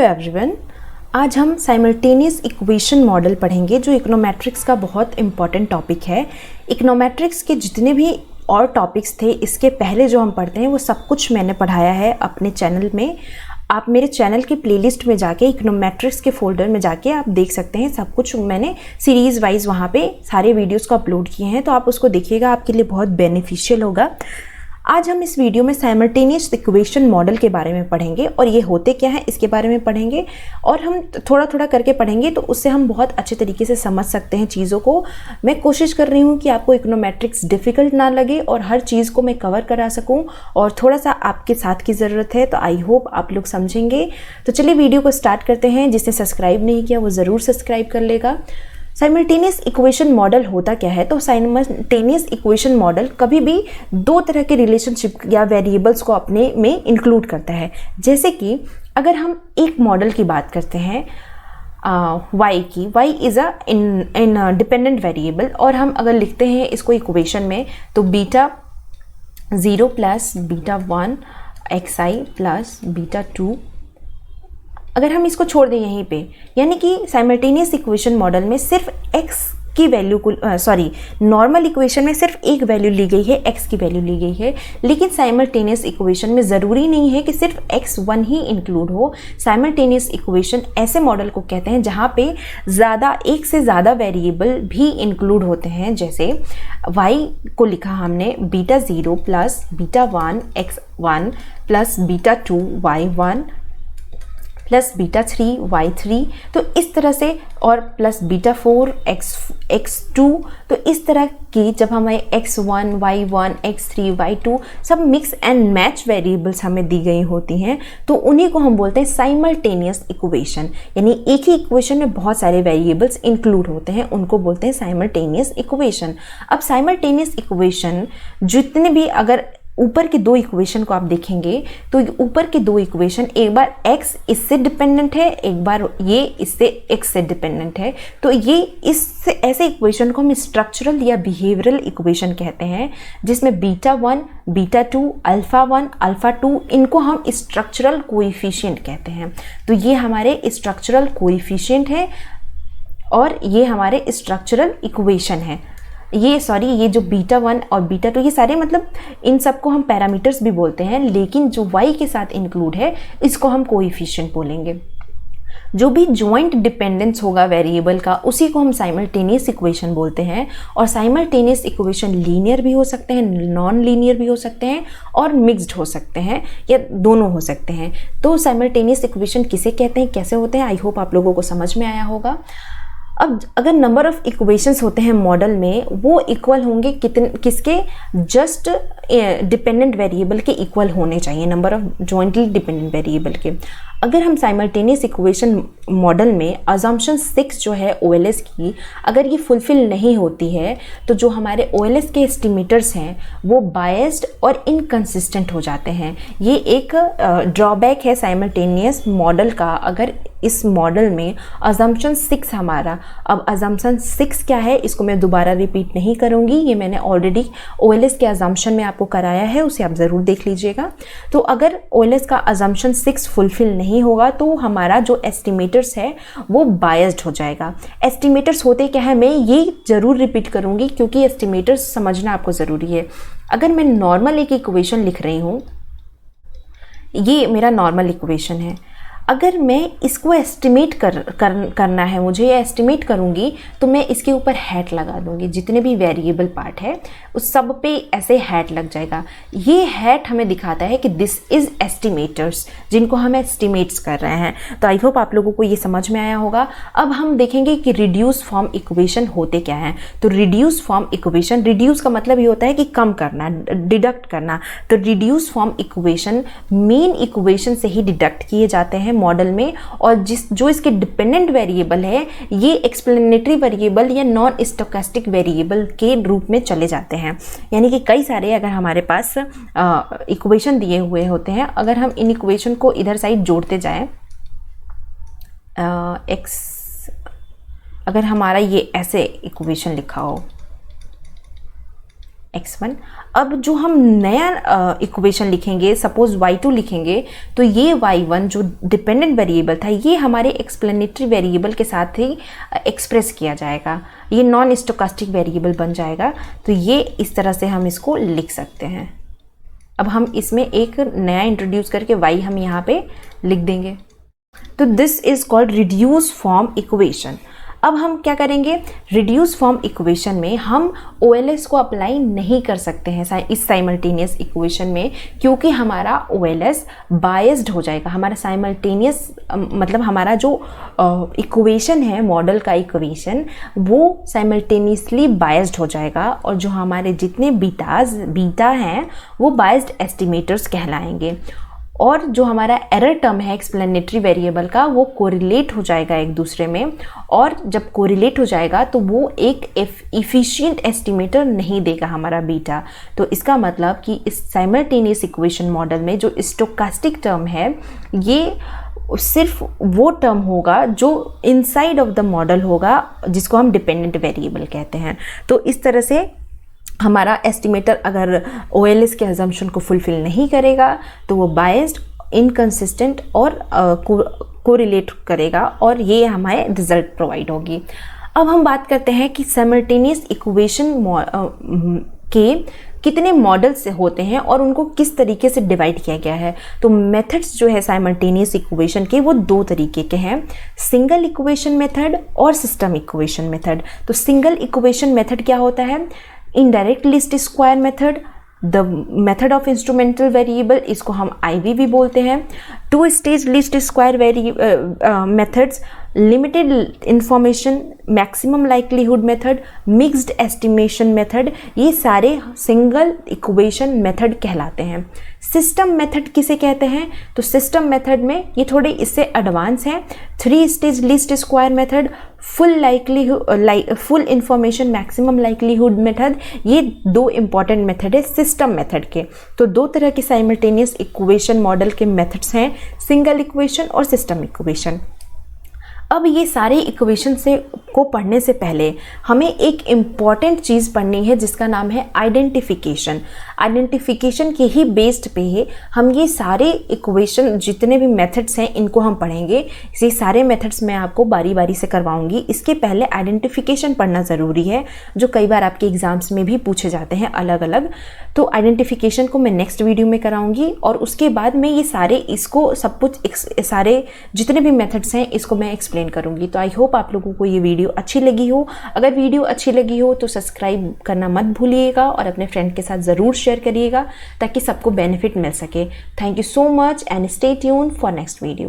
Everyone, आज हम simultaneous equation model पढ़ेंगे जो इकोनोमेट्रिक्स का बहुत इम्पॉर्टेंट टॉपिक है। इकोनोमेट्रिक्स के जितने भी और टॉपिक्स थे इसके पहले जो हम पढ़ते हैं वो सब कुछ मैंने पढ़ाया है अपने चैनल में। आप मेरे चैनल के प्लेलिस्ट में जाके इकोनोमेट्रिक्स के फोल्डर में जाके आप देख सकते हैं, सब कुछ मैंने सीरीज़ वाइज वहाँ पे सारे वीडियोस को अपलोड किए हैं, तो आप उसको देखिएगा, आपके लिए बहुत बेनिफिशियल होगा। आज हम इस वीडियो में साइमल्टेनियस इक्वेशन मॉडल के बारे में पढ़ेंगे और ये होते क्या हैं इसके बारे में पढ़ेंगे और हम थोड़ा थोड़ा करके पढ़ेंगे, तो उससे हम बहुत अच्छे तरीके से समझ सकते हैं चीज़ों को। मैं कोशिश कर रही हूँ कि आपको इकोनोमेट्रिक्स डिफ़िकल्ट ना लगे और हर चीज़ को मैं कवर करा सकूँ, और थोड़ा सा आपके साथ की ज़रूरत है, तो आई होप आप लोग समझेंगे। तो चलिए वीडियो को स्टार्ट करते हैं। जिसने सब्सक्राइब नहीं किया वो ज़रूर सब्सक्राइब कर लेगा। साइमल्टेनियस इक्वेशन मॉडल होता क्या है? तो साइमल्टेनियस इक्वेशन मॉडल कभी भी दो तरह के रिलेशनशिप या वेरिएबल्स को अपने में इंक्लूड करता है। जैसे कि अगर हम एक मॉडल की बात करते हैं y की, y is a in dependent variable, और हम अगर लिखते हैं इसको इक्वेशन में तो beta 0 plus beta 1 xi plus beta 2, अगर हम इसको छोड़ दें यहीं पे, यानी कि साइमल्टेनियस इक्वेशन मॉडल में सिर्फ x की वैल्यू को नॉर्मल इक्वेशन में सिर्फ एक वैल्यू ली गई है, x की वैल्यू ली गई है, लेकिन साइमल्टेनियस इक्वेशन में ज़रूरी नहीं है कि सिर्फ x1 ही इंक्लूड हो। साइमल्टेनियस इक्वेशन ऐसे मॉडल को कहते हैं जहाँ पे एक से ज़्यादा वेरिएबल भी इंक्लूड होते हैं। जैसे y को लिखा हमने beta 0 plus beta 1 x1 plus beta 2 y1 plus beta 3 y3, तो इस तरह से, और प्लस बीटा 4 x2, तो इस तरह की जब हमें x1 y1 x3 y2 सब मिक्स एंड मैच वेरिएबल्स हमें दी गई होती हैं, तो उन्हीं को हम बोलते हैं साइमल्टेनियस इक्वेशन। यानी एक ही इक्वेशन में बहुत सारे वेरिएबल्स इंक्लूड होते हैं, उनको बोलते हैं साइमल्टेनियस इक्वेशन। अब साइमल्टेनियस इक्वेशन जितने भी, अगर ऊपर के दो इक्वेशन को आप देखेंगे तो ऊपर के दो इक्वेशन, एक बार x इससे डिपेंडेंट है, एक बार ये इससे x से डिपेंडेंट है, तो ये इससे ऐसे इक्वेशन को हम स्ट्रक्चरल या बिहेवियरल इक्वेशन कहते हैं, जिसमें बीटा 1 बीटा 2 अल्फा 1 अल्फा 2 इनको हम स्ट्रक्चरल कोएफिशिएंट कहते हैं। तो ये हमारे स्ट्रक्चरल कोएफिशिएंट है और ये हमारे स्ट्रक्चरल इक्वेशन है। ये जो बीटा 1 और बीटा 2 ये सारे, मतलब इन सबको हम पैरामीटर्स भी बोलते हैं, लेकिन जो y के साथ इंक्लूड है इसको हम कोएफिशिएंट बोलेंगे। जो भी जॉइंट डिपेंडेंस होगा वेरिएबल का उसी को हम साइमल्टेनियस इक्वेशन बोलते हैं। और साइमल्टेनियस इक्वेशन लीनियर भी हो सकते हैं, नॉन लीनियर भी हो सकते हैं, और मिक्स्ड हो सकते हैं, या दोनों हो सकते हैं। तो साइमल्टेनियस इक्वेशन किसे कहते हैं, कैसे होते हैं, आई होप आप लोगों को समझ में आया होगा। अब अगर नंबर ऑफ इक्वेशंस होते हैं मॉडल में, वो इक्वल होंगे किसके? जस्ट डिपेंडेंट वेरिएबल के इक्वल होने चाहिए, number of jointly dependent variable के। अगर हम साइमल्टेनियस इक्वेशन मॉडल में अजम्पशन 6 जो है OLS की, अगर ये फुलफिल नहीं होती है तो जो हमारे OLS के एस्टिमेटर्स हैं वो बायस्ड और इनकंसिस्टेंट हो जाते हैं। ये एक ड्रॉबैक है साइमल्टेनियस मॉडल का। अगर इस मॉडल में अजम्पशन 6 हमारा, अब अजम्पशन 6 क्या है इसको मैं दोबारा रिपीट नहीं करूँगी, ये मैंने ऑलरेडी OLS के अजम्पशन में आपको कराया है, उसे आप ज़रूर देख लीजिएगा। तो अगर OLS का अजम्पशन 6 फुलफिल नहीं होगा तो हमारा जो एस्टिमेटर्स है वो बायस्ड हो जाएगा। एस्टिमेटर्स होते क्या है, मैं ये ज़रूर रिपीट करूँगी क्योंकि एस्टिमेटर्स समझना आपको ज़रूरी है। अगर मैं नॉर्मल एक इक्वेशन लिख रही हूँ, ये मेरा नॉर्मल इक्वेशन है, अगर मैं इसको एस्टिमेट करना है मुझे, या एस्टिमेट करूँगी, तो मैं इसके ऊपर हैट लगा दूँगी। जितने भी वेरिएबल पार्ट है उस सब पे ऐसे हैट लग जाएगा। ये हैट हमें दिखाता है कि दिस इज़ एस्टिमेटर्स, जिनको हम एस्टिमेट्स कर रहे हैं। तो आई होप आप लोगों को ये समझ में आया होगा। अब हम देखेंगे कि रिड्यूस फॉर्म इक्वेशन होते क्या हैं। तो रिड्यूस फॉर्म इक्वेशन, रिड्यूस का मतलब ये होता है कि कम करना, डिडक्ट करना। तो reduce form equation main equation से ही डिडक्ट किए जाते हैं मॉडल में, और जो इसके डिपेंडेंट वेरिएबल है ये एक्सप्लेनेटरी वेरिएबल या नॉन स्टोकेस्टिक वेरिएबल के रूप में चले जाते हैं। यानी कि कई सारे अगर हमारे पास इक्वेशन दिए हुए होते हैं, अगर हम इन इक्वेशन को इधर साइड जोड़ते जाएं, एक्स, अगर हमारा ये ऐसे इक्वेशन लिखा हो x1। अब जो हम नया इक्वेशन लिखेंगे, सपोज y2 लिखेंगे, तो ये y1 जो डिपेंडेंट वेरिएबल था ये हमारे एक्सप्लेनेटरी वेरिएबल के साथ ही एक्सप्रेस किया जाएगा, ये नॉन स्टोकास्टिक वेरिएबल बन जाएगा। तो ये इस तरह से हम इसको लिख सकते हैं। अब हम इसमें एक नया इंट्रोड्यूस करके y हम यहाँ पे लिख देंगे। तो this is called reduce form equation. अब हम क्या करेंगे, रिड्यूस फॉर्म इक्वेशन में हम OLS को अप्लाई नहीं कर सकते हैं इस साइमल्टेनियस इक्वेशन में, क्योंकि हमारा OLS बायस्ड हो जाएगा। हमारा साइमल्टेनियस मतलब हमारा जो इक्वेशन है, मॉडल का इक्वेशन, वो साइमल्टेनियसली बायस्ड हो जाएगा, और जो हमारे जितने बीटा हैं वो बायस्ड एस्टिमेटर्स कहलाएंगे। और जो हमारा एरर टर्म है एक्सप्लेनेटरी वेरिएबल का, वो कोरिलेट हो जाएगा एक दूसरे में, और जब कोरिलेट हो जाएगा तो वो एक इफिशिएंट एस्टिमेटर नहीं देगा हमारा बीटा। तो इसका मतलब कि इस साइमल्टेनियस इक्वेशन मॉडल में जो स्टोकास्टिक टर्म है, ये सिर्फ वो टर्म होगा जो इनसाइड ऑफ द मॉडल होगा, जिसको हम डिपेंडेंट वेरिएबल कहते हैं। तो इस तरह से हमारा एस्टिमेटर अगर OLS के अजम्पशन को फुलफिल नहीं करेगा तो वो बायस्ड, इनकंसिस्टेंट और कोरिलेट करेगा, और ये हमारे रिजल्ट प्रोवाइड होगी। अब हम बात करते हैं कि साइमल्टेनियस इक्वेशन के कितने मॉडल्स होते हैं और उनको किस तरीके से डिवाइड किया गया है। तो मेथड्स जो है साइमल्टेनियस इक्वेशन के, वो दो तरीके के हैं, सिंगल इक्वेशन मेथड और सिस्टम इक्वेशन मेथड। तो सिंगल इक्वेशन मेथड क्या होता है, indirect least square method, the method of instrumental variable, इसको हम IV भी बोलते हैं। Two stage least square methods, limited information, maximum likelihood method, mixed estimation method, ये सारे सिंगल इक्वेशन मेथड कहलाते हैं। सिस्टम मेथड किसे कहते हैं, तो सिस्टम मेथड में ये थोड़े इससे एडवांस हैं। 3 stage least square method, full information maximum likelihood method, ये दो इंपॉर्टेंट मेथड है सिस्टम मेथड के। तो दो तरह के साइमल्टेनियस इक्वेशन मॉडल के मेथड्स हैं, सिंगल इक्वेशन और सिस्टम इक्वेशन। अब ये सारे इक्वेशन को पढ़ने से पहले हमें एक इम्पॉर्टेंट चीज़ पढ़नी है जिसका नाम है आइडेंटिफिकेशन। आइडेंटिफिकेशन के ही बेस्ड पे हम ये सारे इक्वेशन, जितने भी मेथड्स हैं, इनको हम पढ़ेंगे। ये सारे मेथड्स मैं आपको बारी बारी से करवाऊंगी। इसके पहले आइडेंटिफिकेशन पढ़ना ज़रूरी है, जो कई बार आपके एग्जाम्स में भी पूछे जाते हैं अलग अलग। तो आइडेंटिफिकेशन को मैं नेक्स्ट वीडियो में कराऊंगी, और उसके बाद मैं ये सारे, इसको सब कुछ, सारे जितने भी मेथड्स हैं इसको मैं एक्सप्लेन करूंगी। तो आई होप आप लोगों को ये वीडियो अच्छी लगी हो। अगर वीडियो अच्छी लगी हो तो सब्सक्राइब करना मत भूलिएगा, और अपने फ्रेंड के साथ ज़रूर शेयर करिएगा ताकि सबको बेनिफिट मिल सके। Thank you so much and stay tuned for next video.